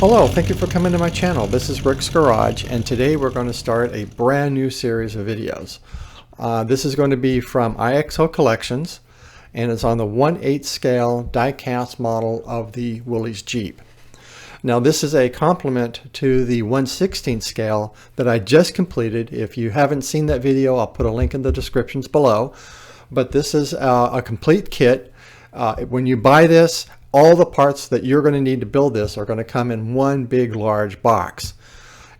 Hello, thank you for coming to my channel. This is Rick's Garage, and today we're going to start a brand new series of videos. This is going to be from iXO Collections, and it's on the 1/8 scale die-cast model of the Willys Jeep. Now this is a complement to the 1/16 scale that I just completed. If you haven't seen that video, I'll put a link in the descriptions below. But this is a complete kit. When you buy this, all the parts that you're going to need to build this are going to come in one big large box.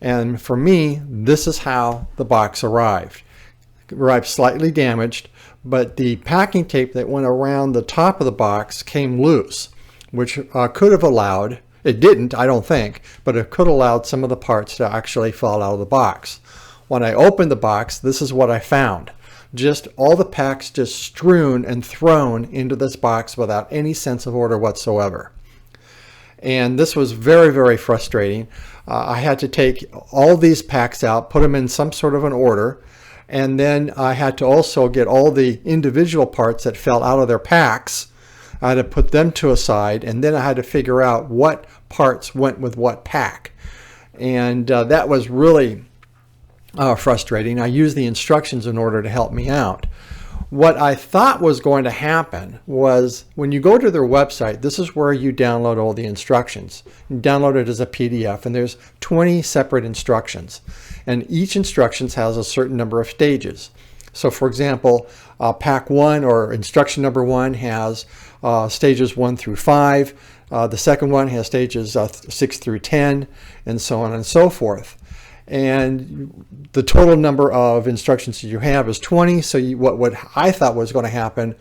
And for me, this is how the box arrived. It arrived slightly damaged, but the packing tape that went around the top of the box came loose, which could have allowed, it didn't, I don't think, but it could have allowed some of the parts to actually fall out of the box. When I opened the box, this is what I found. Just all the packs just strewn and thrown into this box without any sense of order whatsoever. And this was very, very frustrating. I had to take all these packs out, put them in some sort of an order, and then I had to also get all the individual parts that fell out of their packs. I had to put them to a side, and then I had to figure out what parts went with what pack. And that was really frustrating. I used the instructions in order to help me out. What I thought was going to happen was when you go to their website, this is where you download all the instructions. You download it as a PDF, and there's 20 separate instructions. And each instruction has a certain number of stages. So for example, pack 1 or instruction number 1 has stages 1 through 5. The second one has stages 6 through 10, and so on and so forth. And the total number of instructions that you have is 20. So what I thought was going to happen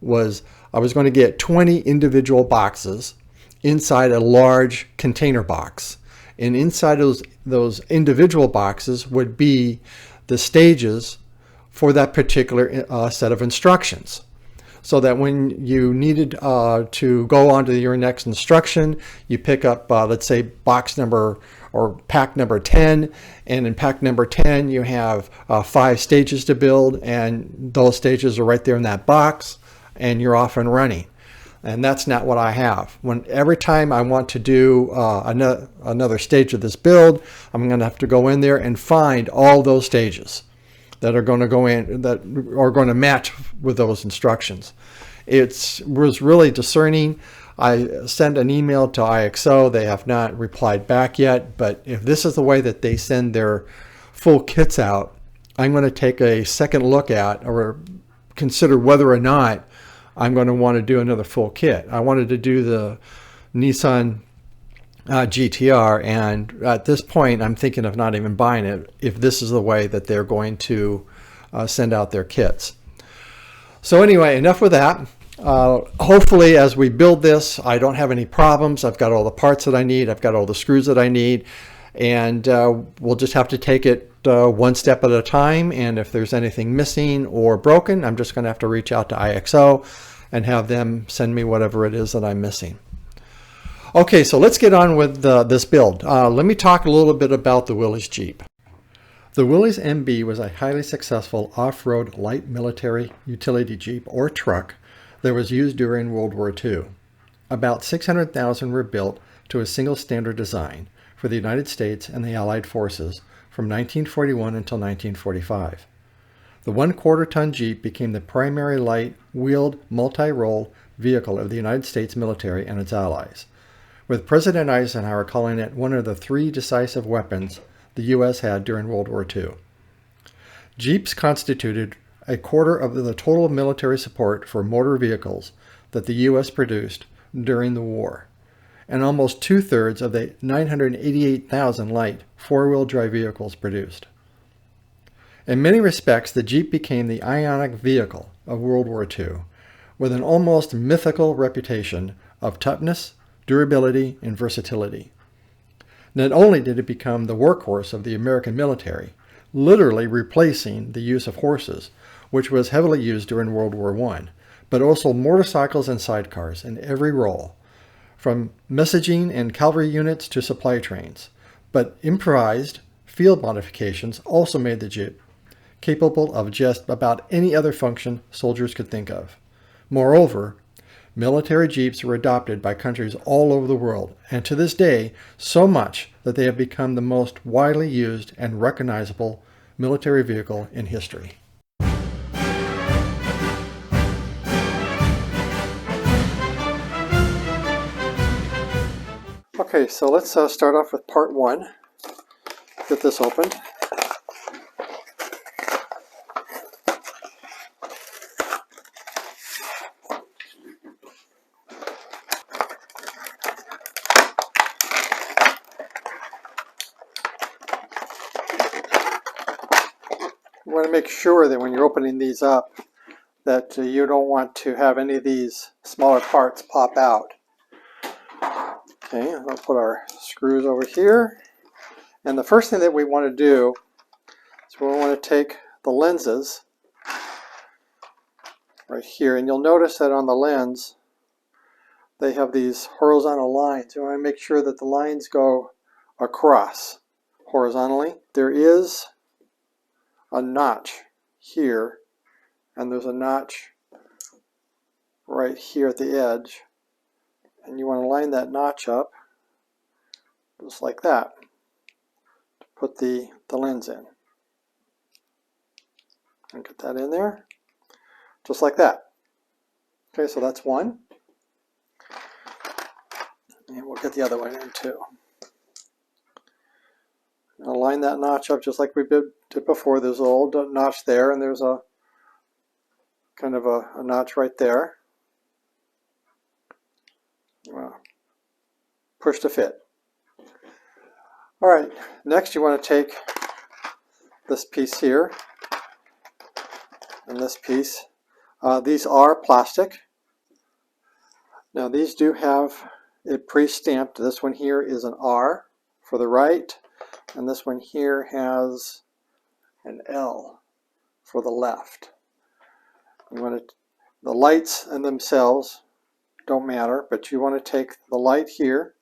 was I was going to get 20 individual boxes inside a large container box. And inside those individual boxes would be the stages for that particular set of instructions. So that when you needed to go on to your next instruction, you pick up, let's say, box number or pack number 10, and in pack number 10 you have 5 stages to build, and those stages are right there in that box, and you're off and running. And that's not what I have. Every time I want to do another stage of this build, I'm going to have to go in there and find all those stages that are going to go in, that are going to match with those instructions. It was really discerning. I sent an email to iXO. They have not replied back yet, but if this is the way that they send their full kits out, I'm going to take a second look at or consider whether or not I'm going to want to do another full kit. I wanted to do the Nissan GTR, and at this point I'm thinking of not even buying it if this is the way that they're going to send out their kits. So anyway, enough with that. Hopefully as we build this, I don't have any problems. I've got all the parts that I need. I've got all the screws that I need, and we'll just have to take it one step at a time. And if there's anything missing or broken, I'm just going to have to reach out to iXO and have them send me whatever it is that I'm missing. Okay, so let's get on with this build. Let me talk a little bit about the Willys Jeep. The Willys MB was a highly successful off-road light military utility Jeep or truck that was used during World War II. About 600,000 were built to a single standard design for the United States and the Allied forces from 1941 until 1945. The 1/4 ton Jeep became the primary light-wheeled multi-role vehicle of the United States military and its allies, with President Eisenhower calling it one of the 3 decisive weapons the U.S. had during World War II. Jeeps constituted a quarter of the total military support for motor vehicles that the U.S. produced during the war, and almost 2/3 of the 988,000 light 4-wheel drive vehicles produced. In many respects, the Jeep became the ionic vehicle of World War II, with an almost mythical reputation of toughness, durability, and versatility. Not only did it become the workhorse of the American military, literally replacing the use of horses, which was heavily used during World War I, but also motorcycles and sidecars in every role, from messaging and cavalry units to supply trains. But improvised field modifications also made the Jeep capable of just about any other function soldiers could think of. Moreover, military Jeeps were adopted by countries all over the world, and to this day, so much that they have become the most widely used and recognizable military vehicle in history. Okay, so let's start off with part one. Get this opened. You want to make sure that when you're opening these up that you don't want to have any of these smaller parts pop out. Okay, I'll put our screws over here. And the first thing that we want to do is we want to take the lenses right here. And you'll notice that on the lens, they have these horizontal lines. You want to make sure that the lines go across horizontally. There is a notch here, and there's a notch right here at the edge. And you want to line that notch up just like that to put the lens in. And get that in there just like that. Okay, so that's one. And we'll get the other one in too. I'll line that notch up just like we did before. There's a little notch there, and there's a kind of a notch right there. Push to fit. All right, next you want to take this piece here and this piece. These are plastic. Now these do have it pre-stamped. This one here is an R for the right, and this one here has an L for the left. You want to, the lights in themselves don't matter, but you want to take the light here,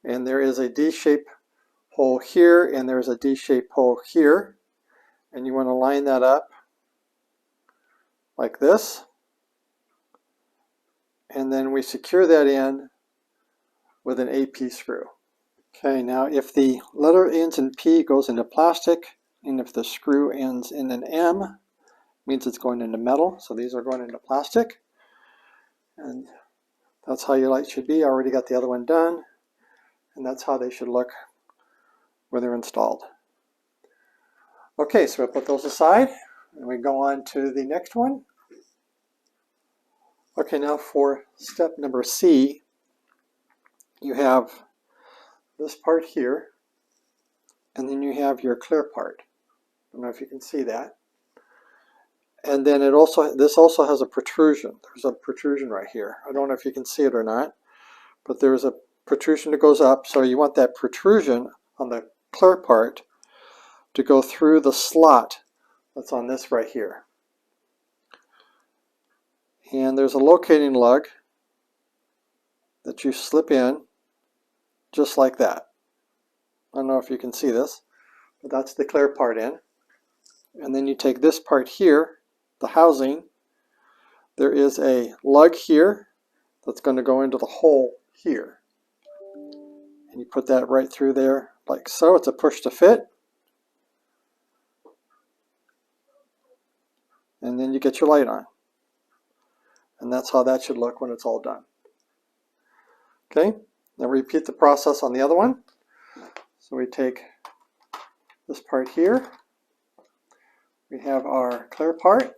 and there is a D-shaped hole here, and there's a D-shaped hole here, and you want to line that up like this, and then we secure that in with an AP screw. Okay, now if the letter ends in P, it goes into plastic, and if the screw ends in an M, it means it's going into metal. So these are going into plastic, and that's how your light should be. I already got the other one done, and that's how they should look when they're installed. Okay, so we'll put those aside, and we go on to the next one. Okay, now for step number C, you have this part here, and then you have your clear part. I don't know if you can see that. And then this also has a protrusion. There's a protrusion right here. I don't know if you can see it or not, but there's a protrusion that goes up. So you want that protrusion on the clear part to go through the slot that's on this right here. And there's a locating lug that you slip in just like that. I don't know if you can see this, but that's the clear part in. And then you take this part here, the housing. There is a lug here that's going to go into the hole here. And you put that right through there like so. It's a push to fit. And then you get your light on. And that's how that should look when it's all done. Okay, now repeat the process on the other one. So we take this part here. We have our clear part.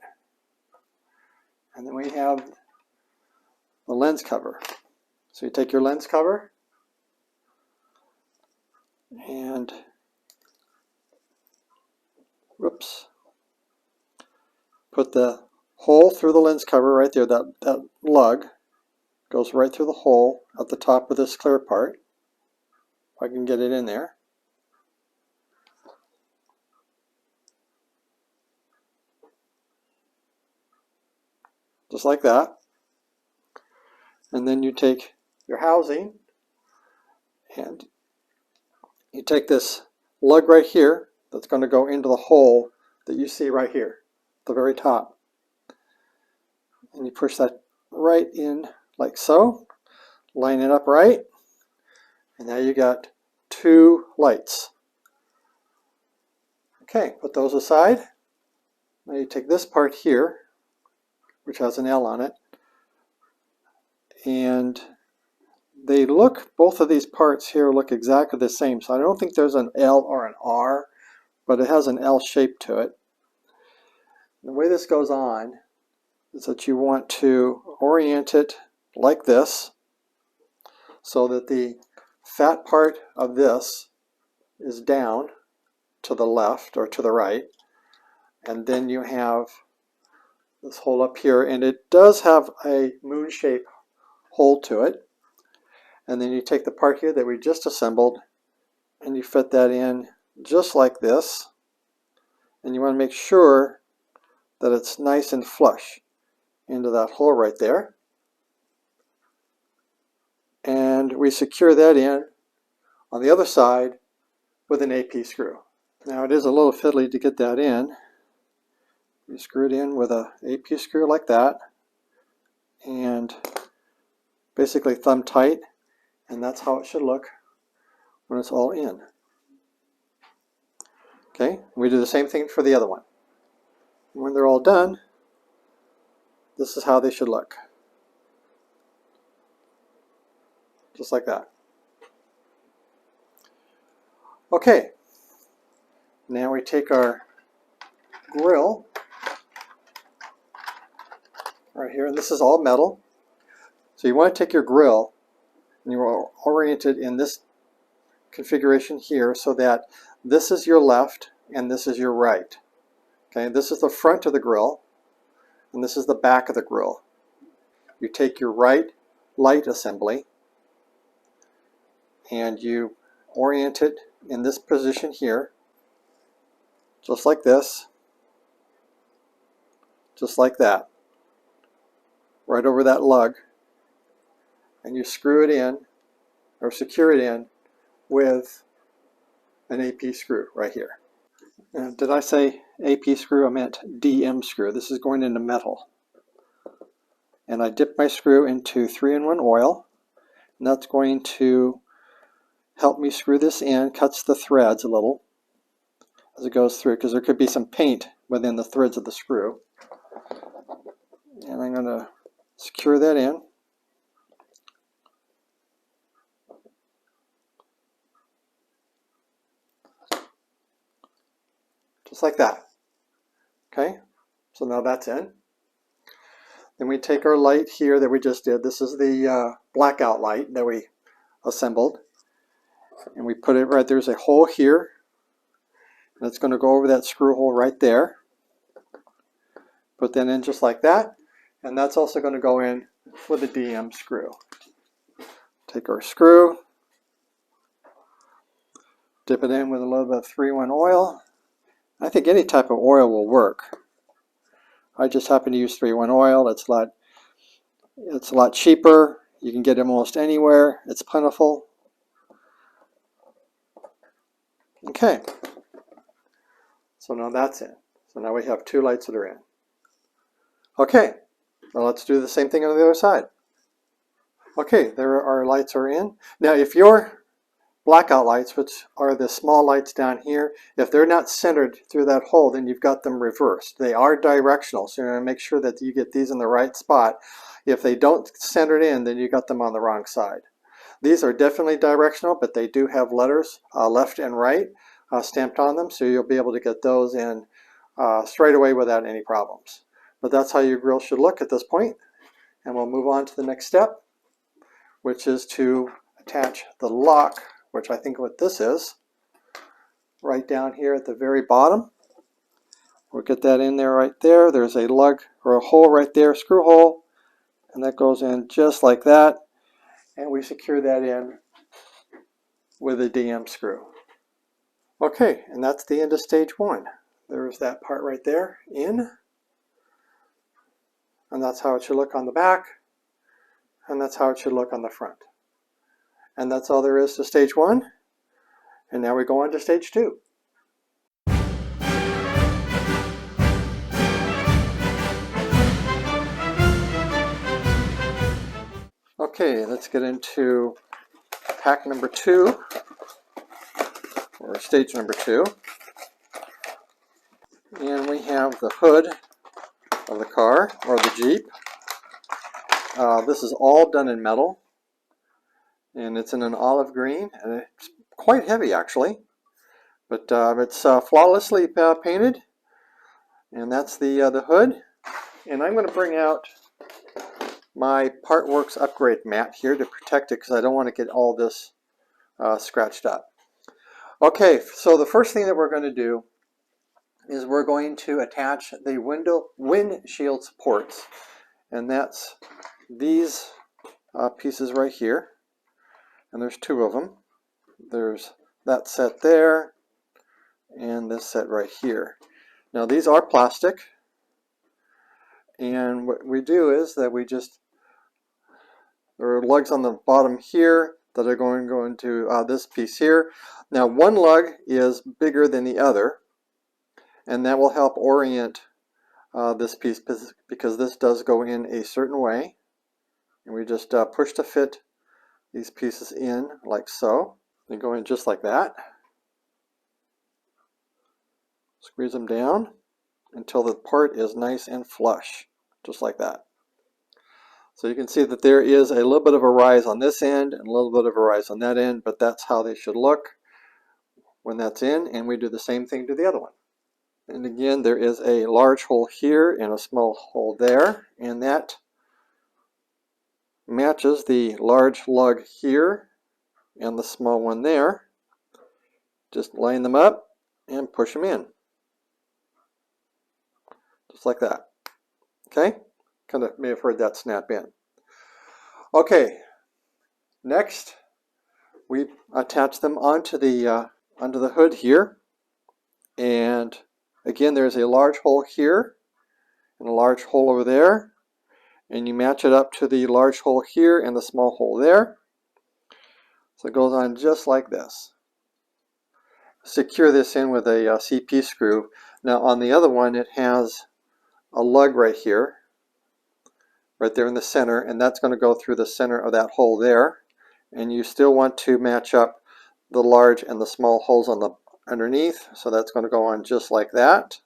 And then we have the lens cover. So you take your lens cover and put the hole through the lens cover right there. That lug goes right through the hole at the top of this clear part. If I can get it in there. Just like that. And then you take your housing and you take this lug right here that's going to go into the hole that you see right here, the very top. And you push that right in like so. Line it up right. And now you got 2 lights. Okay, put those aside. Now you take this part here, which has an L on it, and they look, both of these parts here look exactly the same. So I don't think there's an L or an R, but it has an L shape to it. The way this goes on is that you want to orient it like this so that the fat part of this is down to the left or to the right, and then you have this hole up here, and it does have a moon shape hole to it. And then you take the part here that we just assembled and you fit that in just like this, and you want to make sure that it's nice and flush into that hole right there. And we secure that in on the other side with an AP screw. Now it is a little fiddly to get that in. You screw it in with an AP screw like that, and basically thumb tight, and that's how it should look when it's all in. Okay, we do the same thing for the other one. When they're all done, this is how they should look. Just like that. Okay, now we take our grill right here, and this is all metal. So you want to take your grill and you are oriented in this configuration here so that this is your left and this is your right. Okay, this is the front of the grill and this is the back of the grill. You take your right light assembly and you orient it in this position here, just like this, just like that, right over that lug, and you screw it in or secure it in with an AP screw right here. Now, did I say AP screw? I meant DM screw. This is going into metal. And I dip my screw into 3-in-1 oil, and that's going to help me screw this in, cuts the threads a little as it goes through, because there could be some paint within the threads of the screw. And I'm going to secure that in. Just like that. Okay, so now that's in. Then we take our light here that we just did. This is the blackout light that we assembled. And we put it right, there's a hole here. And it's going to go over that screw hole right there. Put that in just like that. And that's also going to go in with a DM screw. Take our screw, dip it in with a little bit of 3-in-1 oil. I think any type of oil will work. I just happen to use 3-in-1 oil. It's a lot cheaper. You can get it almost anywhere. It's plentiful. Okay. So now that's in. So now we have 2 lights that are in. Okay. Now let's do the same thing on the other side. Okay, there our lights are in. Now if your blackout lights, which are the small lights down here, if they're not centered through that hole, then you've got them reversed. They are directional, so you're going to make sure that you get these in the right spot. If they don't center it in, then you got them on the wrong side. These are definitely directional, but they do have letters left and right stamped on them, so you'll be able to get those in straight away without any problems. But that's how your grill should look at this point. And we'll move on to the next step, which is to attach the lock, which I think what this is, right down here at the very bottom. We'll get that in there right there. There's a lug or a hole right there, screw hole, and that goes in just like that. And we secure that in with a DM screw. Okay, and that's the end of stage 1. There's that part right there in. And that's how it should look on the back. And that's how it should look on the front. And that's all there is to stage 1. And now we go on to stage 2. Okay, let's get into pack number 2, or stage number 2. And we have the hood of the car, or the Jeep. This is all done in metal, and it's in an olive green, and it's quite heavy actually, but it's flawlessly painted, and that's the hood. And I'm going to bring out my Partworks upgrade mat here to protect it, because I don't want to get all this scratched up. Okay, so the first thing that we're going to do is we're going to attach the windshield supports, and that's these pieces right here, and there's 2 of them. There's that set there and this set right here. Now these are plastic, and what we do is that there are lugs on the bottom here that are going to go into this piece here. Now one lug is bigger than the other, and that will help orient this piece, because this does go in a certain way, and we just push to fit these pieces in like so. They go in just like that. Squeeze them down until the part is nice and flush, just like that. So you can see that there is a little bit of a rise on this end and a little bit of a rise on that end, but that's how they should look when that's in, and we do the same thing to the other one. And again, there is a large hole here and a small hole there, and that matches the large lug here and the small one there. Just line them up and push them in. Just like that. Okay? Kind of may have heard that snap in. Okay, next we attach them onto the hood here, and again there's a large hole here and a large hole over there, and you match it up to the large hole here and the small hole there. So it goes on just like this. Secure this in with a CP screw. Now on the other one it has a lug right here, right there in the center, and that's going to go through the center of that hole there. And you still want to match up the large and the small holes on the underneath, so that's going to go on just like that.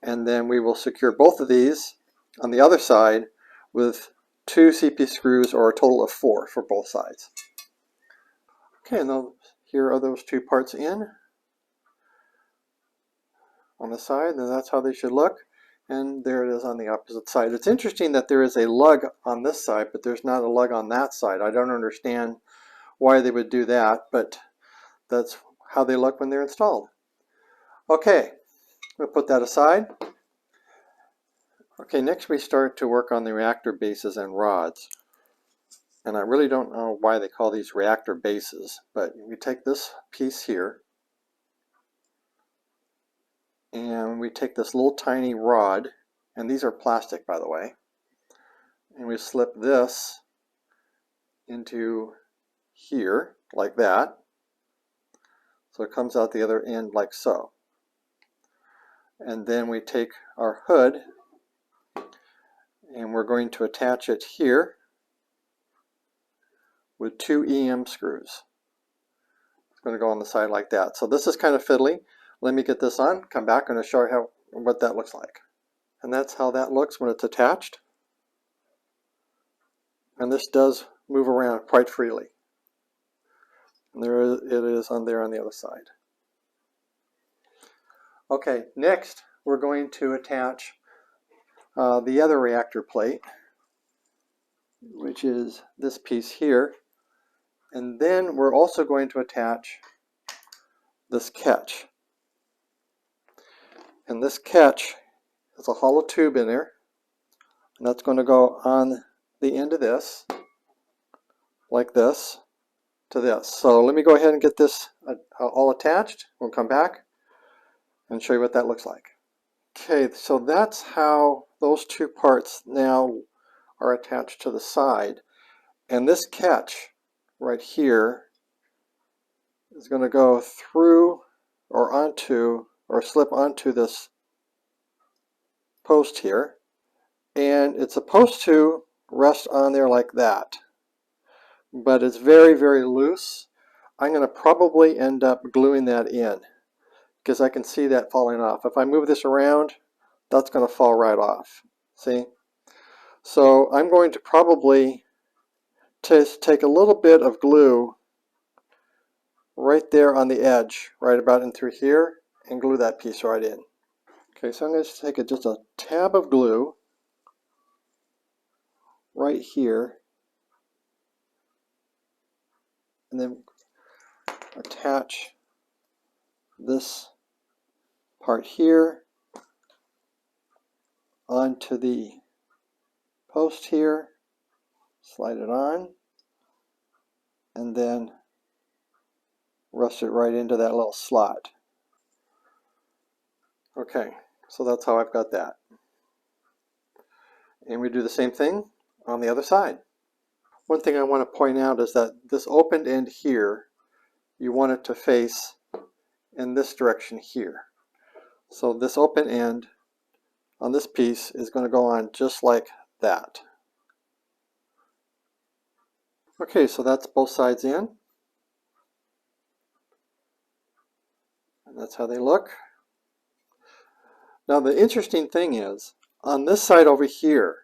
And then we will secure both of these on the other side with 2 CP screws, or a total of 4 for both sides. Okay, and here are those 2 parts in on the side, and that's how they should look. And there it is on the opposite side. It's interesting that there is a lug on this side, but there's not a lug on that side. I don't understand why they would do that, but that's how they look when they're installed. Okay, we'll put that aside. Okay, next we start to work on the reactor bases and rods. And I really don't know why they call these reactor bases, but we take this piece here, and we take this little tiny rod, and these are plastic by the way, and we slip this into here like that, so it comes out the other end like so. And then we take our hood and we're going to attach it here with 2 EM screws. It's going to go on the side like that. So this is kind of fiddly. Let me get this on, come back, and I'll show you what that looks like. And that's how that looks when it's attached. And this does move around quite freely. And there it is on there on the other side. Okay, next we're going to attach the other reactor plate, which is this piece here. And then we're also going to attach this catch. And this catch has a hollow tube in there, and that's going to go on the end of this, like this, to this. So let me go ahead and get this all attached. We'll come back and show you what that looks like. Okay, so that's how those 2 parts now are attached to the side. And this catch right here is going to go through or onto or slip onto this post here, and it's supposed to rest on there like that. But it's very, very loose. I'm going to probably end up gluing that in because I can see that falling off. If I move this around, that's going to fall right off. See? So I'm going to probably take a little bit of glue right there on the edge, right about in through here, and glue that piece right in. Okay, so I'm going to take just a tab of glue right here, and then attach this part here onto the post here, slide it on, and then rest it right into that little slot. Okay, so that's how I've got that. And we do the same thing on the other side. One thing I want to point out is that this open end here, you want it to face in this direction here. So this open end on this piece is going to go on just like that. Okay, so that's both sides in. And that's how they look. Now the interesting thing is, on this side over here,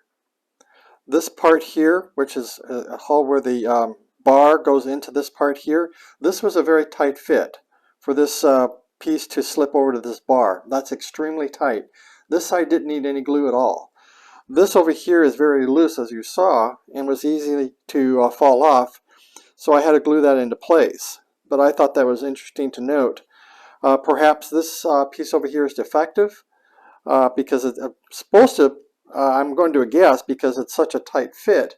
this part here, which is a hole where the bar goes into this part here, this was a very tight fit for this piece to slip over to this bar. That's extremely tight. This side didn't need any glue at all. This over here is very loose, as you saw, and was easy to fall off, so I had to glue that into place. But I thought that was interesting to note. Perhaps this piece over here is defective because it's supposed to, I'm going to guess, because it's such a tight fit,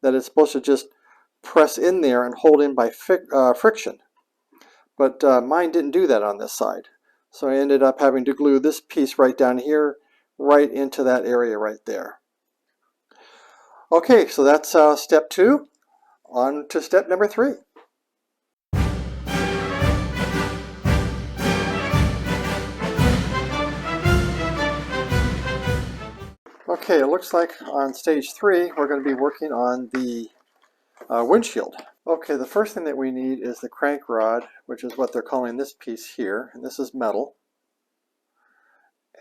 that it's supposed to just press in there and hold in by friction. But mine didn't do that on this side. So I ended up having to glue this piece right down here, right into that area right there. Okay, so that's step 2. On to step number 3. Okay, it looks like on stage 3 we're going to be working on the windshield. Okay, the first thing that we need is the crank rod, which is what they're calling this piece here, and this is metal.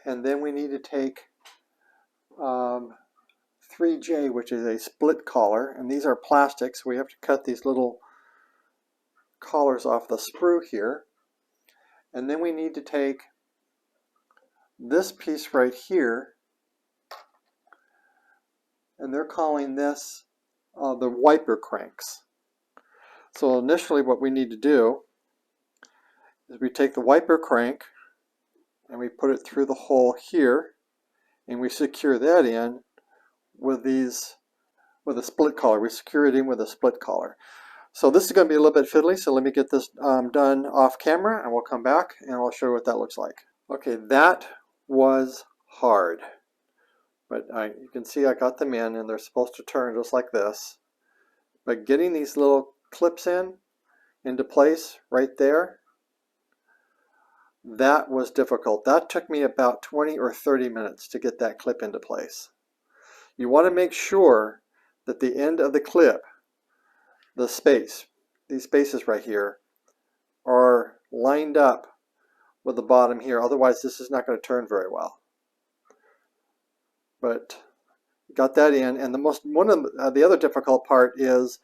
And then we need to take 3J, which is a split collar, and these are plastics. We have to cut these little collars off the sprue here. And then we need to take this piece right here, and they're calling this the wiper cranks. So initially what we need to do is we take the wiper crank and we put it through the hole here, and we secure that in with a split collar. We secure it in with a split collar. So this is going to be a little bit fiddly, so let me get this done off camera, and we'll come back and I'll show you what that looks like. Okay, that was hard, but you can see I got them in, and they're supposed to turn just like this. But getting these little clips into place right there, that was difficult. That took me about 20 or 30 minutes to get that clip into place. You want to make sure that the end of the clip, these spaces right here, are lined up with the bottom here. Otherwise this is not going to turn very well. But got that in, and one of the other difficult part is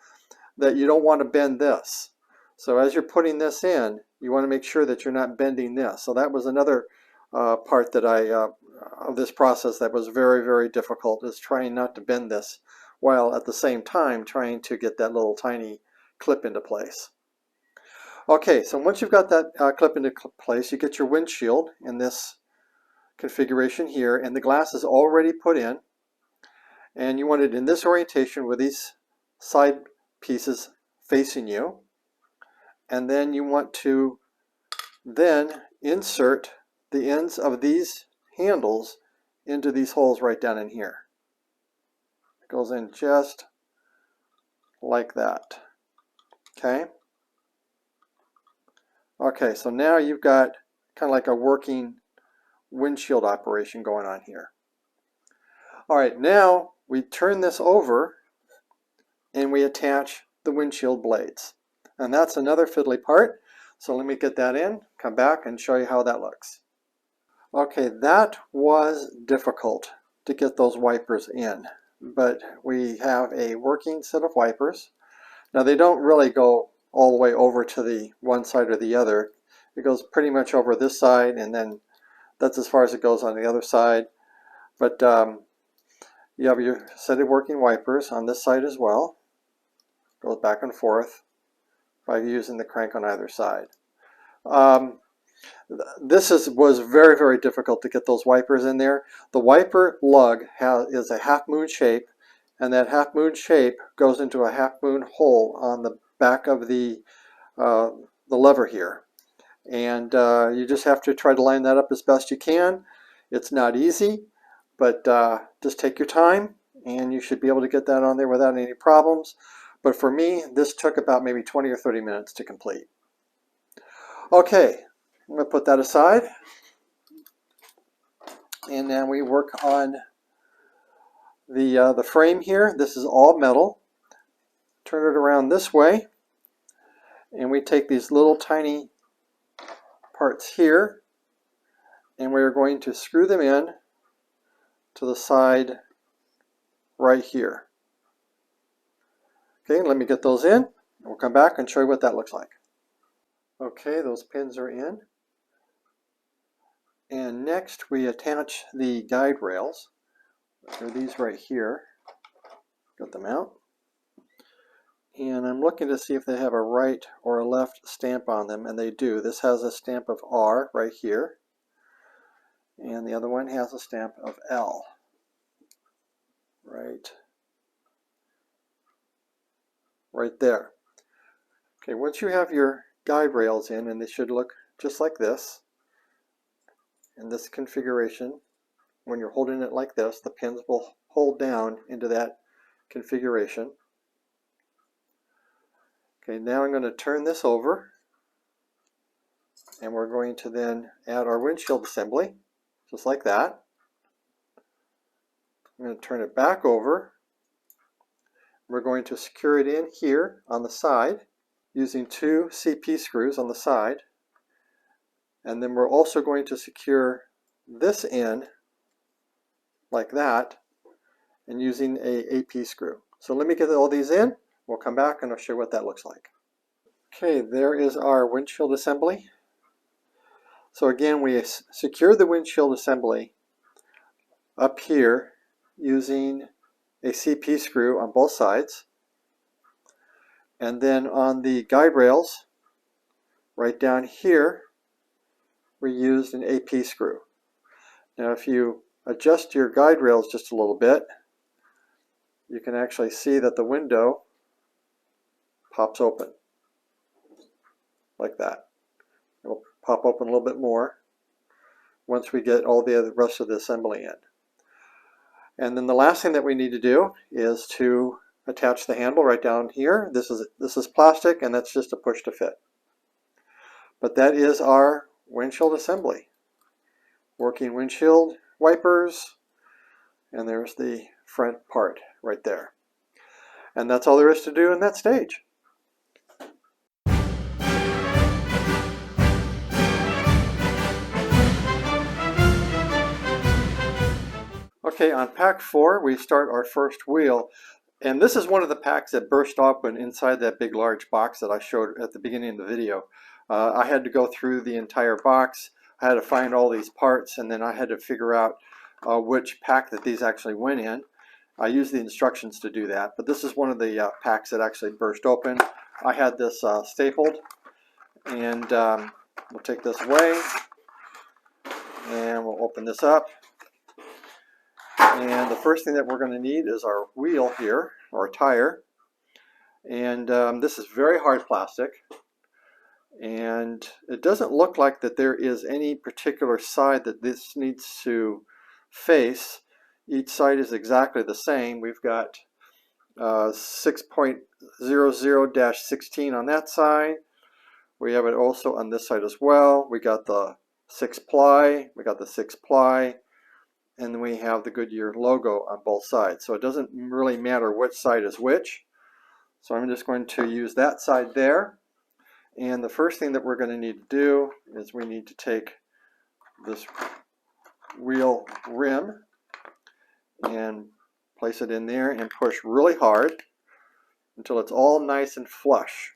that you don't want to bend this. So as you're putting this in, you want to make sure that you're not bending this. So that was another part that of this process that was very, very difficult, is trying not to bend this while at the same time trying to get that little tiny clip into place. Okay, so once you've got that clip into place, you get your windshield in this configuration here, and the glass is already put in, and you want it in this orientation with these side pieces facing you. And then you want to insert the ends of these handles into these holes right down in here. It goes in just like that. Okay? Okay, so now you've got kind of like a working windshield operation going on here. All right, now we turn this over and we attach the windshield blades. And that's another fiddly part. So let me get that in, come back and show you how that looks. Okay, that was difficult to get those wipers in, but we have a working set of wipers. Now they don't really go all the way over to the one side or the other. It goes pretty much over this side, and then that's as far as it goes on the other side. But you have your set of working wipers on this side as well. Goes back and forth by using the crank on either side. This was very, very difficult to get those wipers in there. The wiper lug is a half moon shape, and that half moon shape goes into a half moon hole on the back of the lever here. And you just have to try to line that up as best you can. It's not easy, but just take your time and you should be able to get that on there without any problems. But for me, this took about maybe 20 or 30 minutes to complete. Okay, I'm going to put that aside. And then we work on the frame here. This is all metal. Turn it around this way. And we take these little tiny parts here, and we're going to screw them in to the side right here. Okay, let me get those in. We'll come back and show you what that looks like. Okay, those pins are in. And next we attach the guide rails. They're these right here. Got them out. And I'm looking to see if they have a right or a left stamp on them, and they do. This has a stamp of R right here, and the other one has a stamp of L right there. Okay, once you have your guide rails in, and they should look just like this, in this configuration, when you're holding it like this, the pins will hold down into that configuration. Okay, now I'm going to turn this over, and we're going to then add our windshield assembly, just like that. I'm going to turn it back over. We're going to secure it in here on the side using 2 CP screws on the side. And then we're also going to secure this in like that and using a AP screw. So let me get all these in. We'll come back and I'll show you what that looks like. Okay, there is our windshield assembly. So again, we secure the windshield assembly up here using a CP screw on both sides. And then on the guide rails, right down here, we used an AP screw. Now if you adjust your guide rails just a little bit, you can actually see that the window pops open like that. It will pop open a little bit more once we get all the rest of the assembly in. And then the last thing that we need to do is to attach the handle right down here. This is plastic, and that's just a push to fit. But that is our windshield assembly. Working windshield wipers, and there's the front part right there. And that's all there is to do in that stage. Okay, on pack 4 we start our first wheel, and this is one of the packs that burst open inside that big large box that I showed at the beginning of the video. I had to go through the entire box. I had to find all these parts, and then I had to figure out which pack that these actually went in. I used the instructions to do that, but this is one of the packs that actually burst open. I had this stapled, and we'll take this away, and we'll open this up. And the first thing that we're going to need is our wheel here, or a tire. And this is very hard plastic. And it doesn't look like that there is any particular side that this needs to face. Each side is exactly the same. We've got 6.00-16 on that side. We have it also on this side as well. We got the 6-ply, we got the 6-ply, and then we have the Goodyear logo on both sides. So it doesn't really matter which side is which. So I'm just going to use that side there. And the first thing that we're going to need to do is we need to take this wheel rim and place it in there and push really hard until it's all nice and flush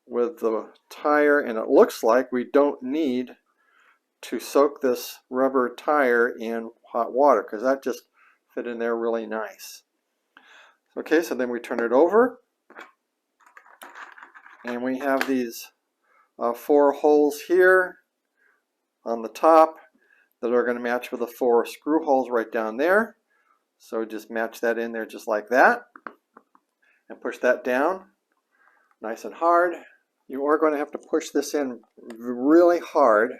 with the tire. And it looks like we don't need to soak this rubber tire in hot water because that just fit in there really nice. Okay, so then we turn it over and we have these 4 holes here on the top that are going to match with the 4 screw holes right down there. So just match that in there just like that and push that down nice and hard. You are going to have to push this in really hard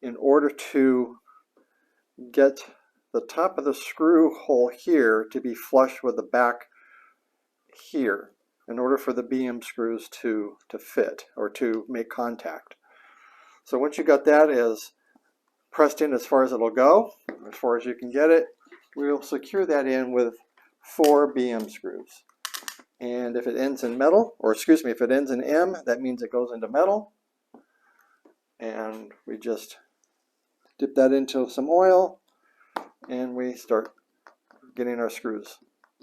in order to get the top of the screw hole here to be flush with the back here in order for the BM screws to fit or to make contact. So once you got that as pressed in as far as it'll go, as far as you can get it, we'll secure that in with 4 BM screws. And if it ends in metal, or excuse me, if it ends in M, that means it goes into metal. And we just dip that into some oil and we start getting our screws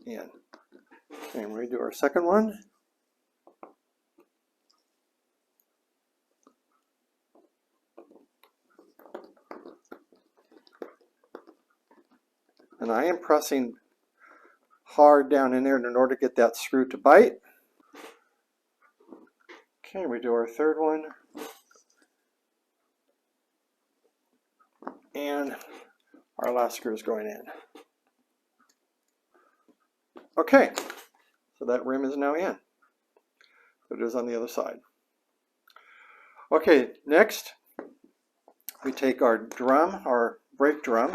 in. And we do our second one. And I am pressing hard down in there in order to get that screw to bite. Okay, we do our third one. And our last screw is going in. Okay, so that rim is now in. So it is on the other side. Okay, next we take our drum, our brake drum,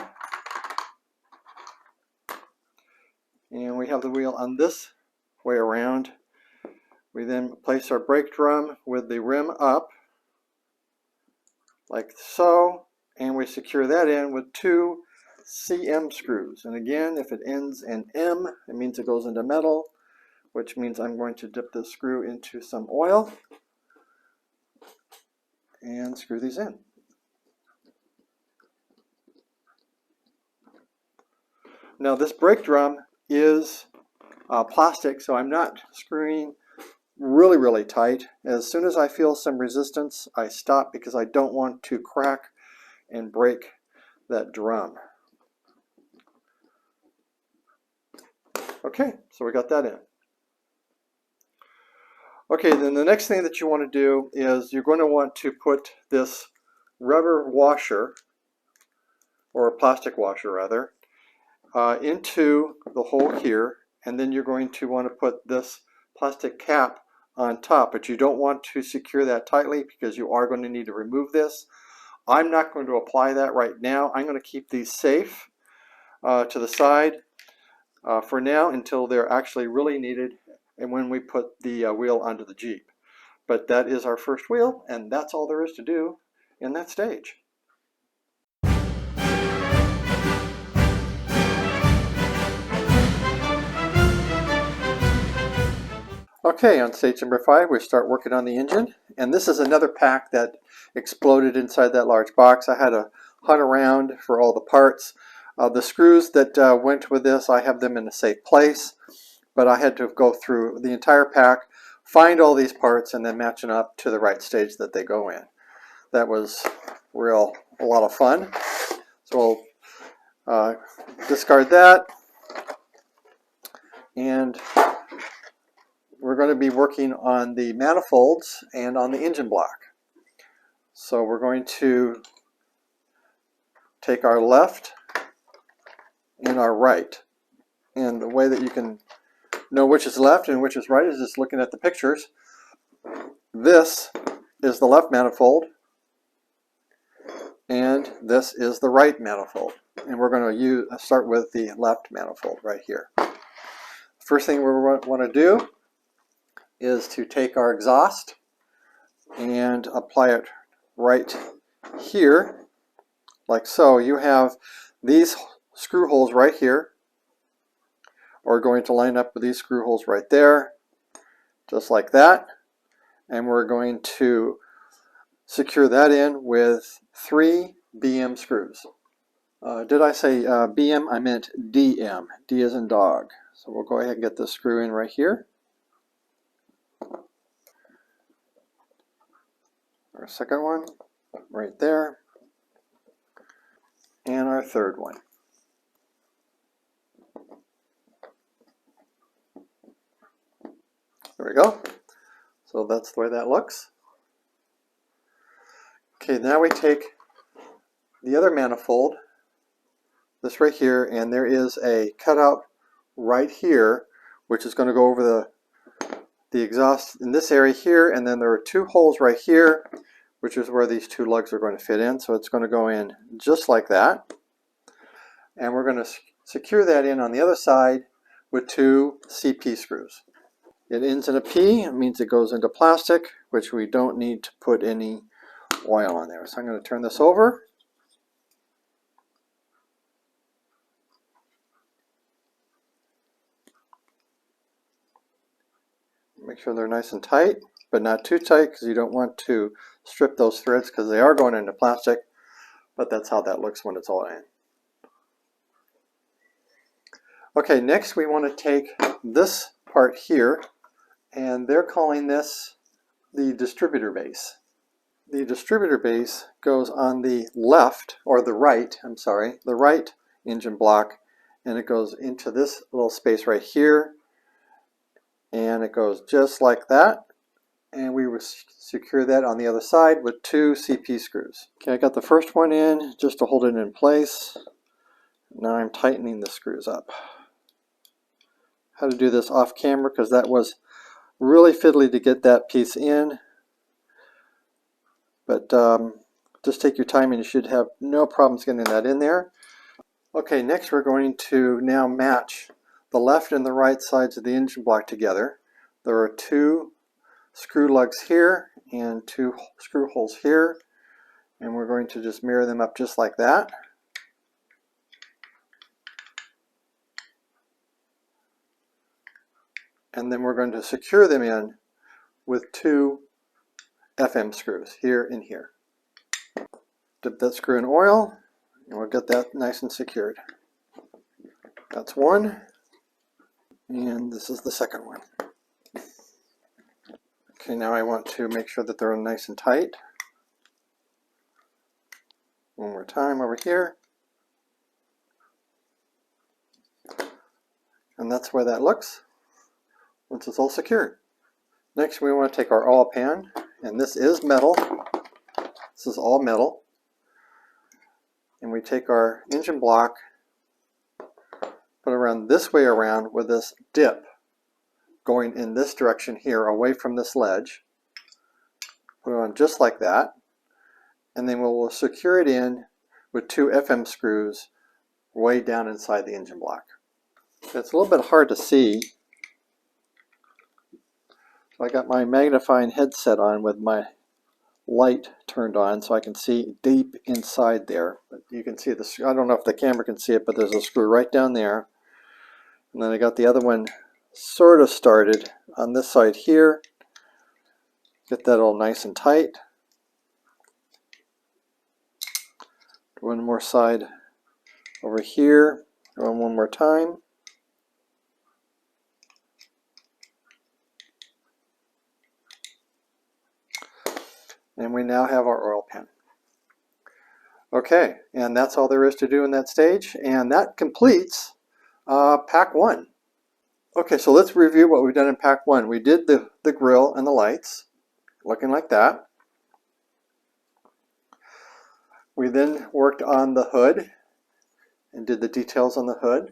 and we have the wheel on this way around. We then place our brake drum with the rim up, like so, and we secure that in with 2 CM screws. And again, if it ends in M, it means it goes into metal, which means I'm going to dip this screw into some oil and screw these in. Now this brake drum is plastic, so I'm not screwing really tight. As soon as I feel some resistance, I stop because I don't want to crack and break that drum. Okay, so we got that in. Okay, then the next thing that you want to do is you're going to want to put this rubber washer, or a plastic washer rather, into the hole here, and then you're going to want to put this plastic cap on top, but you don't want to secure that tightly because you are going to need to remove this. I'm not going to apply that right now. I'm going to keep these safe to the side for now until they're actually really needed and when we put the wheel onto the Jeep. But that is our first wheel, and that's all there is to do in that stage. Okay, on stage number 5, we start working on the engine, and this is another pack that exploded inside that large box. I had to hunt around for all the parts. The screws that went with this, I have them in a safe place, but I had to go through the entire pack, find all these parts, and then match them up to the right stage that they go in. That was a lot of fun. So we'll discard that, and we're going to be working on the manifolds and on the engine block. So we're going to take our left and our right. And the way that you can know which is left and which is right is just looking at the pictures. This is the left manifold, and this is the right manifold. And we're going to start with the left manifold right here. First thing we want to do is to take our exhaust and apply it right here, like so. You have these screw holes right here are going to line up with these screw holes right there, just like that. And we're going to secure that in with 3 BM screws. Did I say BM? I meant DM. D as in dog. So we'll go ahead and get this screw in right here. Our second one right there. And our third one. There we go. So that's the way that looks. Okay, now we take the other manifold, this right here, and there is a cutout right here, which is going to go over the exhaust in this area here, and then there are 2 holes right here, which is where these 2 lugs are going to fit in. So it's going to go in just like that. And we're going to secure that in on the other side with 2 CP screws. It ends in a P, it means it goes into plastic, which we don't need to put any oil on there. So I'm going to turn this over. Make sure they're nice and tight, but not too tight because you don't want to strip those threads because they are going into plastic, but that's how that looks when it's all in. Okay, next we want to take this part here, and they're calling this the distributor base. The distributor base goes on the left, or the right, I'm sorry, the right engine block, and it goes into this little space right here, and it goes just like that, and we will secure that on the other side with 2 CP screws. Okay, I got the first one in just to hold it in place. Now I'm tightening the screws up. How to do this off camera because that was really fiddly to get that piece in, but just take your time and you should have no problems getting that in there. Okay, next we're going to now match the left and the right sides of the engine block together. There are 2 screw lugs here and 2 screw holes here, and we're going to just mirror them up just like that. And then we're going to secure them in with 2 FM screws here and here. Dip that screw in oil and we'll get that nice and secured. That's one, and this is the second one. Okay, now I want to make sure that they're nice and tight. One more time over here. And that's where that looks once it's all secured. Next we want to take our oil pan, and this is metal. This is all metal. And we take our engine block, put it around this way around with this dip going in this direction here away from this ledge. Put it on just like that. And then we'll secure it in with 2 FM screws way down inside the engine block. It's a little bit hard to see. So I got my magnifying headset on with my light turned on so I can see deep inside there. But you can see this, I don't know if the camera can see it, but there's a screw right down there. And then I got the other one sort of started on this side here. Get that all nice and tight. One more side over here. One more time. And we now have our oil pan. Okay, and that's all there is to do in that stage, and that completes pack 1. Okay, so let's review what we've done in pack 1. We did the grill and the lights, looking like that. We then worked on the hood and did the details on the hood,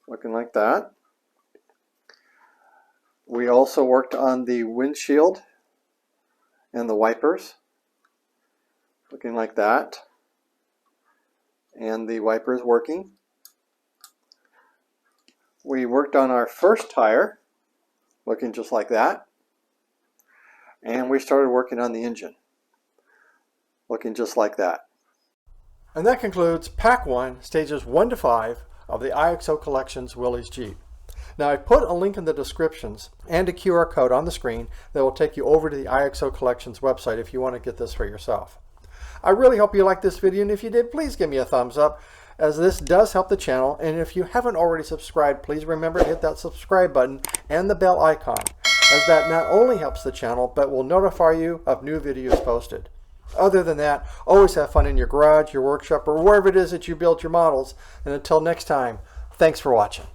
looking like that. We also worked on the windshield and the wipers, looking like that, and the wipers working. We worked on our first tire, looking just like that, and we started working on the engine, looking just like that. And that concludes pack 1, stages 1 to 5 of the iXO Collections Willys Jeep. Now, I've put a link in the descriptions and a QR code on the screen that will take you over to the iXO Collections website if you want to get this for yourself. I really hope you liked this video, and if you did, please give me a thumbs up, as this does help the channel. And if you haven't already subscribed, please remember to hit that subscribe button and the bell icon, as that not only helps the channel, but will notify you of new videos posted. Other than that, always have fun in your garage, your workshop, or wherever it is that you build your models. And until next time, thanks for watching.